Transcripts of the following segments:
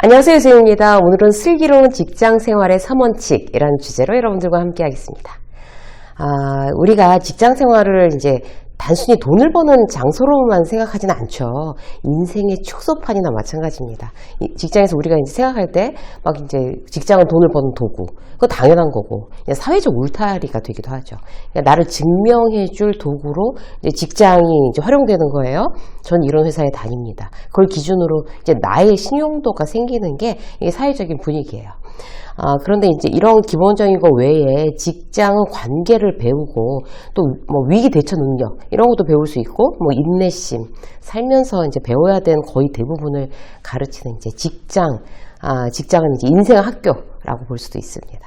안녕하세요, 유수입니다. 오늘은 슬기로운 직장생활의 3원칙이라는 주제로 여러분들과 함께 하겠습니다. 우리가 직장생활을 이제 단순히 돈을 버는 장소로만 생각하지는 않죠. 인생의 축소판이나 마찬가지입니다. 직장에서 우리가 이제 생각할 때 막 이제 직장은 돈을 버는 도구, 그거 당연한 거고, 사회적 울타리가 되기도 하죠. 그러니까 나를 증명해줄 도구로 이제 직장이 이제 활용되는 거예요. 전 이런 회사에 다닙니다. 그걸 기준으로 이제 나의 신용도가 생기는 게 이게 사회적인 분위기예요. 그런데 이제 이런 기본적인 거 외에 직장은 관계를 배우고 또 뭐 위기 대처 능력 이런 것도 배울 수 있고 뭐 인내심 살면서 이제 배워야 되는 거의 대부분을 가르치는 이제 직장은 이제 인생 학교라고 볼 수도 있습니다.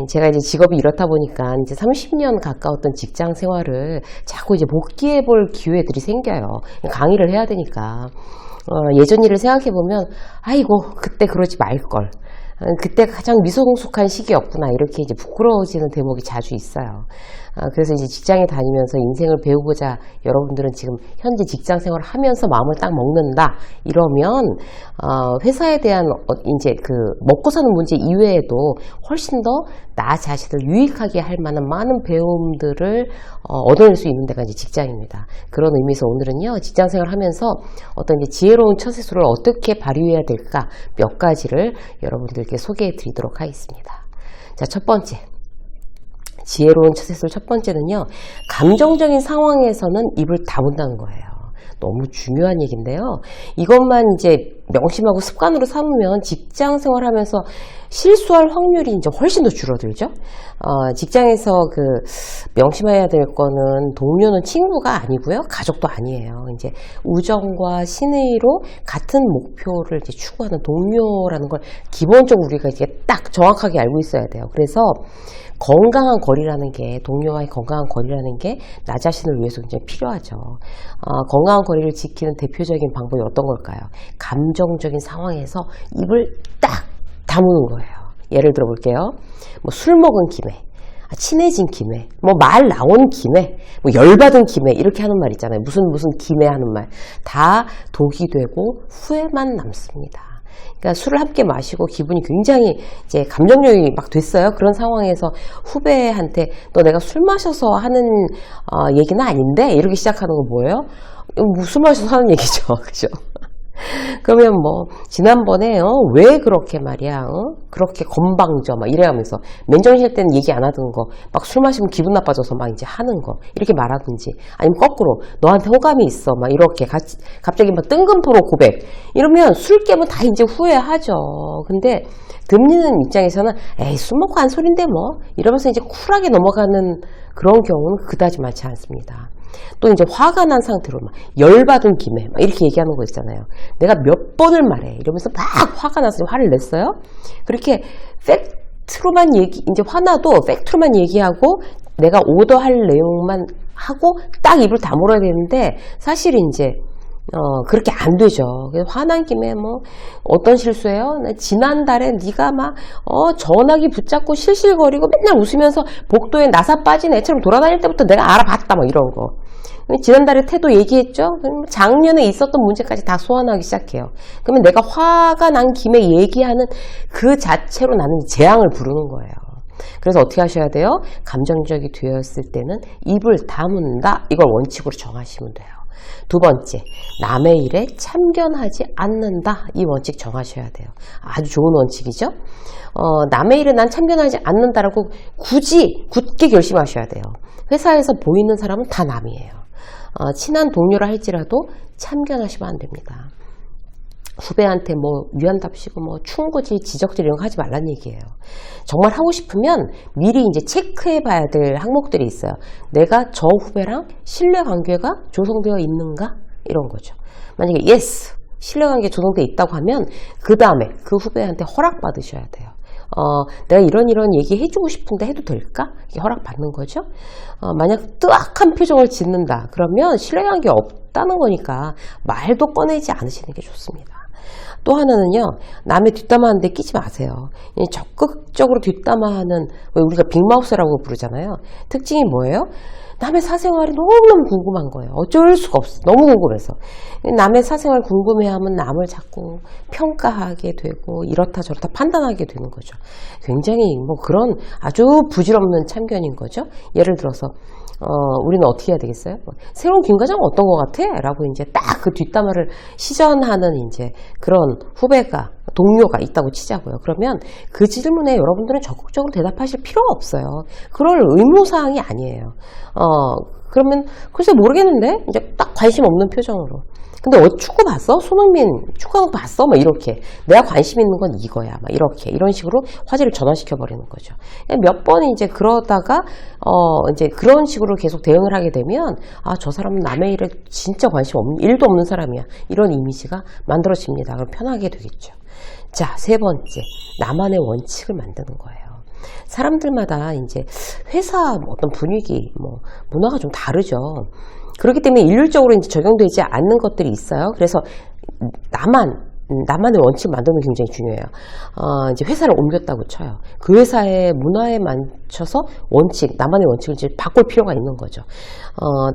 제가 이제 직업이 이렇다 보니까 이제 30년 가까웠던 직장 생활을 자꾸 이제 복귀해 볼 기회들이 생겨요. 강의를 해야 되니까. 예전 일을 생각해 보면 아이고 그때 그러지 말걸. 그때 가장 미성숙한 시기였구나 이렇게 이제 부끄러워지는 대목이 자주 있어요. 그래서 이제 직장에 다니면서 인생을 배우고자 여러분들은 지금 현재 직장 생활을 하면서 마음을 딱 먹는다 이러면 회사에 대한 이제 그 먹고 사는 문제 이외에도 훨씬 더 나 자신을 유익하게 할 만한 많은 배움들을 얻어낼 수 있는 데가 이제 직장입니다. 그런 의미에서 오늘은요 직장 생활을 하면서 어떤 이제 지혜로운 처세술을 어떻게 발휘해야 될까 몇 가지를 여러분들께 소개해 드리도록 하겠습니다. 자, 첫 번째. 지혜로운 처세술 첫 번째는요. 감정적인 상황에서는 입을 다문다는 거예요. 너무 중요한 얘기인데요. 이것만 이제 명심하고 습관으로 삼으면 직장 생활하면서 실수할 확률이 이제 훨씬 더 줄어들죠. 직장에서 그 명심해야 될 거는 동료는 친구가 아니고요. 가족도 아니에요. 이제 우정과 신의로 같은 목표를 이제 추구하는 동료라는 걸 기본적으로 우리가 이제 딱 정확하게 알고 있어야 돼요. 그래서 건강한 거리라는 게 동료와의 건강한 거리라는 게 나 자신을 위해서 굉장히 필요하죠. 건강한 거리를 지키는 대표적인 방법이 어떤 걸까요? 감정적인 상황에서 입을 딱 다무는 거예요. 예를 들어 볼게요. 뭐 술 먹은 김에, 친해진 김에, 뭐 말 나온 김에, 뭐 열받은 김에 이렇게 하는 말 있잖아요. 무슨 김에 하는 말 다 독이 되고 후회만 남습니다. 그러니까 술을 함께 마시고 기분이 굉장히 이제 감정적이 막 됐어요. 그런 상황에서 후배한테 너 내가 술 마셔서 하는 얘기는 아닌데 이렇게 시작하는 건 뭐예요? 술 마셔서 하는 얘기죠. 그죠? 그러면 뭐 지난번에 왜 그렇게 말이야 그렇게 건방져 막 이래가면서 맨정신일 때는 얘기 안 하던 거 막 술 마시면 기분 나빠져서 막 이제 하는 거 이렇게 말하든지 아니면 거꾸로 너한테 호감이 있어 막 이렇게 갑자기 막 뜬금포로 고백 이러면 술 깨면 다 이제 후회하죠. 근데 듣는 입장에서는 에이 술 먹고 한 소린데 뭐 이러면서 이제 쿨하게 넘어가는 그런 경우는 그다지 많지 않습니다. 또 이제 화가 난 상태로 막 열받은 김에 막 이렇게 얘기하는 거 있잖아요. 내가 몇 번을 말해 이러면서 막 화가 나서 화를 냈어요. 그렇게 팩트로만 이제 화나도 팩트로만 얘기하고 내가 오더할 내용만 하고 딱 입을 다물어야 되는데 사실 이제 그렇게 안 되죠. 그래서 화난 김에 뭐 어떤 실수예요? 지난달에 네가 막 전화기 붙잡고 실실거리고 맨날 웃으면서 복도에 나사 빠진 애처럼 돌아다닐 때부터 내가 알아봤다 뭐 이런 거. 지난달에 태도 얘기했죠? 작년에 있었던 문제까지 다 소환하기 시작해요. 그러면 내가 화가 난 김에 얘기하는 그 자체로 나는 재앙을 부르는 거예요. 그래서 어떻게 하셔야 돼요? 감정적이 되었을 때는 입을 다문다. 이걸 원칙으로 정하시면 돼요. 두 번째, 남의 일에 참견하지 않는다. 이 원칙 정하셔야 돼요. 아주 좋은 원칙이죠. 남의 일에 난 참견하지 않는다라고 굳게 결심하셔야 돼요. 회사에서 보이는 사람은 다 남이에요. 친한 동료라 할지라도 참견하시면 안 됩니다. 후배한테 뭐 위안답시고 뭐 충고질, 지적질 이런 거 하지 말란 얘기예요. 정말 하고 싶으면 미리 이제 체크해 봐야 될 항목들이 있어요. 내가 저 후배랑 신뢰관계가 조성되어 있는가? 이런 거죠. 만약에 yes, 신뢰관계 조성되어 있다고 하면 그 다음에 그 후배한테 허락받으셔야 돼요. 내가 이런 얘기 해주고 싶은데 해도 될까? 이게 허락받는 거죠. 만약 뜨악한 표정을 짓는다. 그러면 신뢰관계 없다는 거니까 말도 꺼내지 않으시는 게 좋습니다. 또 하나는요, 남의 뒷담화하는데 끼지 마세요. 적극적으로 뒷담화하는, 왜 우리가 빅마우스라고 부르잖아요. 특징이 뭐예요? 남의 사생활이 너무너무 궁금한 거예요. 어쩔 수가 없어. 너무 궁금해서. 남의 사생활 궁금해하면 남을 자꾸 평가하게 되고 이렇다 저렇다 판단하게 되는 거죠. 굉장히 뭐 그런 아주 부질없는 참견인 거죠. 예를 들어서 우리는 어떻게 해야 되겠어요? 새로운 김과장 어떤 것 같아? 라고 이제 딱 그 뒷담화를 시전하는 이제 그런 후배가, 동료가 있다고 치자고요. 그러면 그 질문에 여러분들은 적극적으로 대답하실 필요가 없어요. 그럴 의무사항이 아니에요. 그러면 글쎄 모르겠는데? 이제 딱 관심 없는 표정으로. 근데 축구 봤어? 손흥민 축구 봤어? 막 이렇게. 내가 관심 있는 건 이거야. 막 이렇게. 이런 식으로 화제를 전환시켜버리는 거죠. 몇 번 이제 그러다가, 이제 그런 식으로 계속 대응을 하게 되면, 아, 저 사람은 남의 일에 진짜 관심 없는, 일도 없는 사람이야. 이런 이미지가 만들어집니다. 그럼 편하게 되겠죠. 자, 세 번째. 나만의 원칙을 만드는 거예요. 사람들마다 이제 회사 어떤 분위기, 문화가 좀 다르죠. 그렇기 때문에 일률적으로 이제 적용되지 않는 것들이 있어요. 그래서 나만의 원칙을 만드는 게 굉장히 중요해요. 이제 회사를 옮겼다고 쳐요. 그 회사의 문화에 맞춰서 나만의 원칙을 이제 바꿀 필요가 있는 거죠.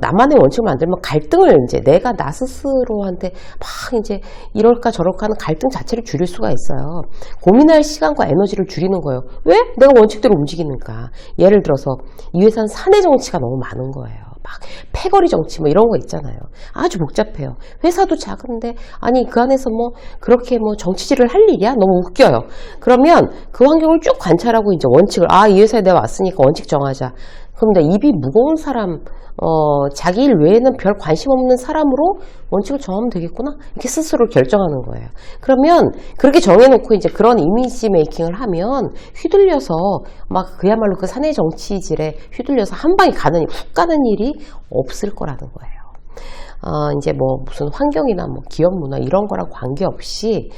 나만의 원칙을 만들면 갈등을 이제 내가 나 스스로한테 막 이제 이럴까 저럴까 하는 갈등 자체를 줄일 수가 있어요. 고민할 시간과 에너지를 줄이는 거예요. 왜? 내가 원칙대로 움직이니까. 예를 들어서 이 회사는 사내 정치가 너무 많은 거예요. 막 패거리 정치 뭐 이런 거 있잖아요. 아주 복잡해요. 회사도 작은데 아니 그 안에서 뭐 그렇게 뭐 정치질을 할 일이야? 너무 웃겨요. 그러면 그 환경을 쭉 관찰하고 이제 원칙을 이 회사에 내가 왔으니까 원칙 정하자. 그럼 내 입이 무거운 사람, 자기 일 외에는 별 관심 없는 사람으로 원칙을 정하면 되겠구나. 이렇게 스스로 결정하는 거예요. 그러면 그렇게 정해놓고 이제 그런 이미지 메이킹을 하면 휘둘려서 막 그야말로 그 사내 정치질에 휘둘려서 한 방에 훅 가는 일이 없을 거라는 거예요. 이제 뭐 무슨 환경이나 뭐 기업 문화 이런 거랑 관계없이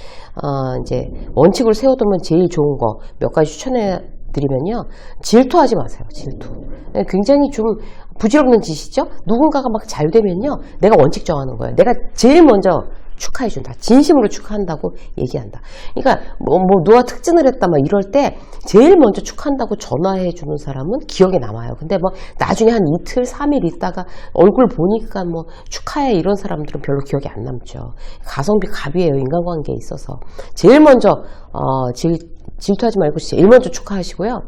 이제 원칙을 세워두면 제일 좋은 거 몇 가지 추천해 드리면요. 질투하지 마세요. 질투. 굉장히 좀 부질없는 짓이죠. 누군가가 막 잘 되면요. 내가 원칙 정하는 거예요. 내가 제일 먼저 축하해준다. 진심으로 축하한다고 얘기한다. 그러니까 누가 특진을 했다 막 이럴 때 제일 먼저 축하한다고 전화해주는 사람은 기억에 남아요. 근데 뭐 나중에 한 이틀, 3일 있다가 얼굴 보니까 뭐 축하해 이런 사람들은 별로 기억에 안 남죠. 가성비 갑이에요. 인간관계에 있어서. 제일 먼저 질투하지 말고 제일 먼저 축하하시고요.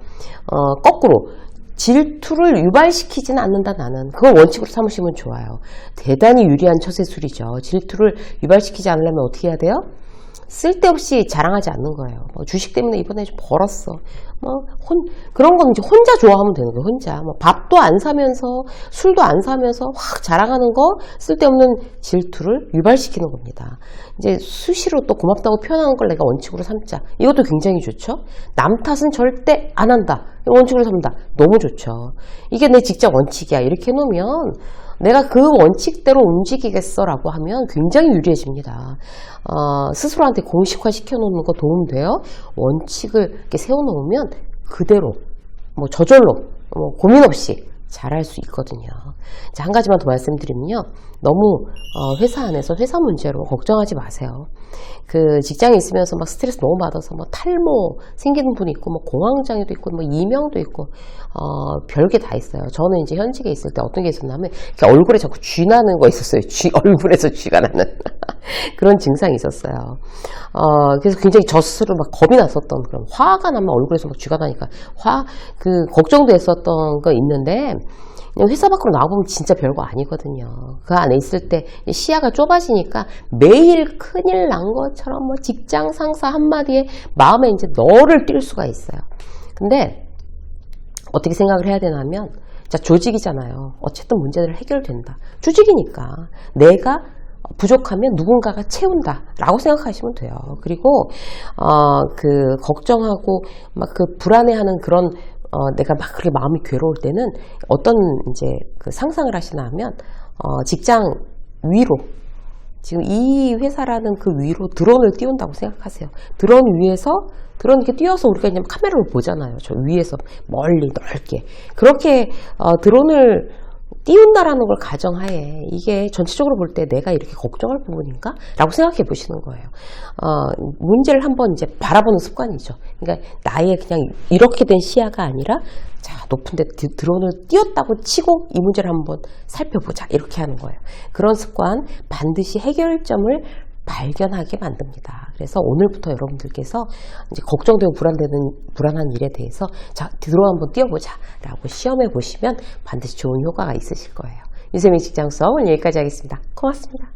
거꾸로 질투를 유발시키지는 않는다 나는. 그걸 원칙으로 삼으시면 좋아요. 대단히 유리한 처세술이죠. 질투를 유발시키지 않으려면 어떻게 해야 돼요? 쓸데없이 자랑하지 않는 거예요. 주식 때문에 이번에 좀 벌었어. 그런 건 이제 혼자 좋아하면 되는 거예요. 혼자. 밥도 안 사면서 술도 안 사면서 확 자랑하는 거 쓸데없는 질투를 유발시키는 겁니다. 이제 수시로 또 고맙다고 표현하는 걸 내가 원칙으로 삼자. 이것도 굉장히 좋죠. 남 탓은 절대 안 한다. 원칙으로 삼다. 너무 좋죠. 이게 내 직장 원칙이야. 이렇게 해놓으면 내가 그 원칙대로 움직이겠어라고 하면 굉장히 유리해집니다. 스스로한테 공식화 시켜놓는 거 도움돼요. 원칙을 이렇게 세워놓으면 그대로 저절로 고민 없이 잘할 수 있거든요. 자, 한 가지만 더 말씀드리면요. 너무 회사 안에서 회사 문제로 걱정하지 마세요. 그 직장에 있으면서 막 스트레스 너무 받아서 탈모 생기는 분이 있고 공황장애도 있고 이명도 있고 별게 다 있어요. 저는 이제 현직에 있을 때 어떤 게 있었냐면 이렇게 얼굴에 자꾸 쥐 나는 거 있었어요. 얼굴에서 쥐가 나는 그런 증상이 있었어요. 그래서 굉장히 저 스스로 막 겁이 났었던 그런 화가 나면 얼굴에서 막 쥐가 나니까 걱정도 했었던 거 있는데 회사 밖으로 나가보면 진짜 별거 아니거든요. 그 안에 있을 때 시야가 좁아지니까 매일 큰일 난 것처럼 직장 상사 한마디에 마음에 이제 너를 띌 수가 있어요. 근데 어떻게 생각을 해야 되냐면 자, 조직이잖아요. 어쨌든 문제들 해결된다. 조직이니까 내가 부족하면 누군가가 채운다 라고 생각하시면 돼요. 그리고 그 걱정하고 불안해하는 그런 내가 그렇게 마음이 괴로울 때는 어떤 이제 그 상상을 하시나 하면 직장 위로 지금 이 회사라는 그 위로 드론을 띄운다고 생각하세요. 드론 위에서 드론 이렇게 띄워서 우리가 그냥 카메라로 보잖아요. 저 위에서 멀리 넓게 그렇게 드론을 띄운다라는 걸 가정하에 이게 전체적으로 볼 때 내가 이렇게 걱정할 부분인가? 라고 생각해 보시는 거예요. 문제를 한번 이제 바라보는 습관이죠. 그러니까 나의 그냥 이렇게 된 시야가 아니라 자, 높은 데 드론을 띄웠다고 치고 이 문제를 한번 살펴보자. 이렇게 하는 거예요. 그런 습관 반드시 해결점을 발견하게 만듭니다. 그래서 오늘부터 여러분들께서 이제 걱정되고 불안한 일에 대해서 자, 드론 한번 띄워보자 라고 시험해 보시면 반드시 좋은 효과가 있으실 거예요. 유세민 직장 수업 오늘 여기까지 하겠습니다. 고맙습니다.